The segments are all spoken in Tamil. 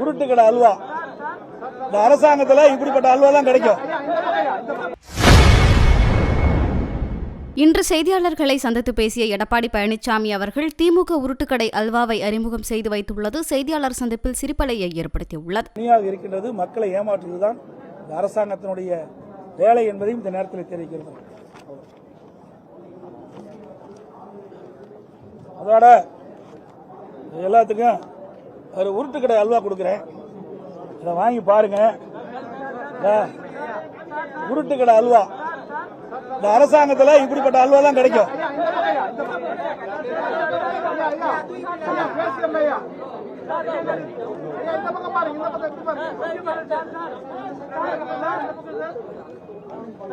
உருட்டுக்கடை அல்வா. இந்த அரசாங்கத்தில் இப்படிப்பட்ட அல்வா தான் கிடைக்கும். இன்று செய்தியாளர்களை சந்தித்து பேசிய எடப்பாடி பழனிசாமி அவர்கள் திமுக உருட்டுக்கடை அல்வாவை அறிமுகம் செய்து வைத்துள்ளது செய்தியாளர் சந்திப்பில் சிரிப்பலையை ஏற்படுத்தியுள்ளது. இருக்கின்றது மக்களை ஏமாற்றுவதுதான் இந்த அரசாங்கத்தினுடைய வேலை என்பதையும் இந்த நேரத்தில் தெரிவிக்கிறது. அதோட எல்லாத்துக்கும் ஒரு உருட்டுக்கடை அல்வா கொடுக்குறேன், இதை வாங்கி பாருங்க. உருட்டுக்கடை அல்வா இந்த அரசாங்கத்தில் இப்படிப்பட்ட அல்வா தான் கிடைக்கும்.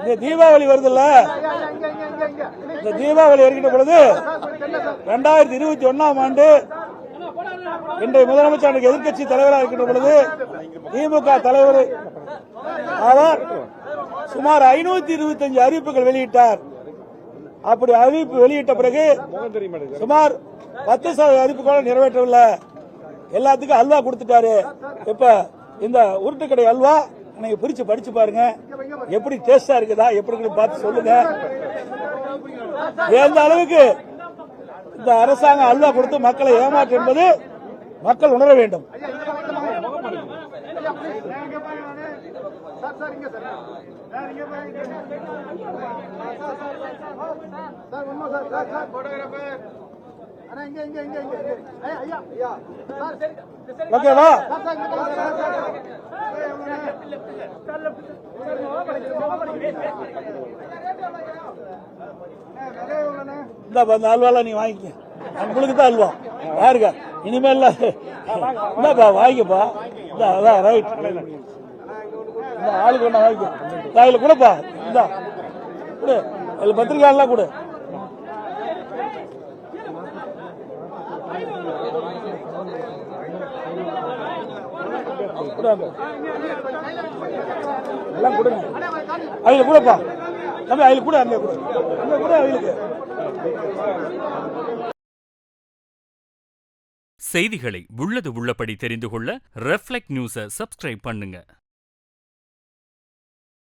இந்த தீபாவளி வருதுல்ல, இந்த தீபாவளி வருகின்ற பொழுது 2021ஆம் ஆண்டு இன்றைய முதலமைச்சர் எதிர்க்கட்சி தலைவராக இருக்கின்ற பொழுது திமுக தலைவர் அவர் சுமார் 525 அறிவிப்புகள் வெளியிட்டார். அப்படி அறிவிப்பு வெளியிட்ட பிறகு சுமார் 10% அறிவிப்புகள் நிறைவேற்றவில்லை. எல்லாத்துக்கும் அல்வா கொடுத்துட்டாரு. இப்ப இந்த உருட்டுக்கடை அல்வா நீங்க பிரிச்சு படிச்சு பாருங்க, எப்படி டேஸ்டா இருக்குதா எப்படி பார்த்து சொல்லுங்க. எந்த அளவுக்கு இந்த அரசாங்கம் அல்வா கொடுத்து மக்களை ஏமாற்று என்பது மக்கள் உணர வேண்டும். ஓகேவா? இந்த அல்வாலாம் நீ வாங்கிக்க, உங்களுக்கு தான் அல்வா யாருங்க இனிமேல் இந்தாப்பா வாங்கிக்கப்பா. அதான் ரைட், இந்த ஆளுக்கு ஒண்ணா வாங்கிக்க. அதில் கூடப்பா இந்தா கொடு, அதில் பத்திரிகைலாம் கொடு. எல்லாம் கொடுங்க, அதில் கூடப்பா தம்பி, அதில் கூட அங்கே கூட அங்கே கூட அவங்களுக்கு. செய்திகளை உள்ளது உள்ளபடி தெரிந்து கொள்ள ரெஃப்ளெக்ட் நியூஸை சப்ஸ்கிரைப் பண்ணுங்க.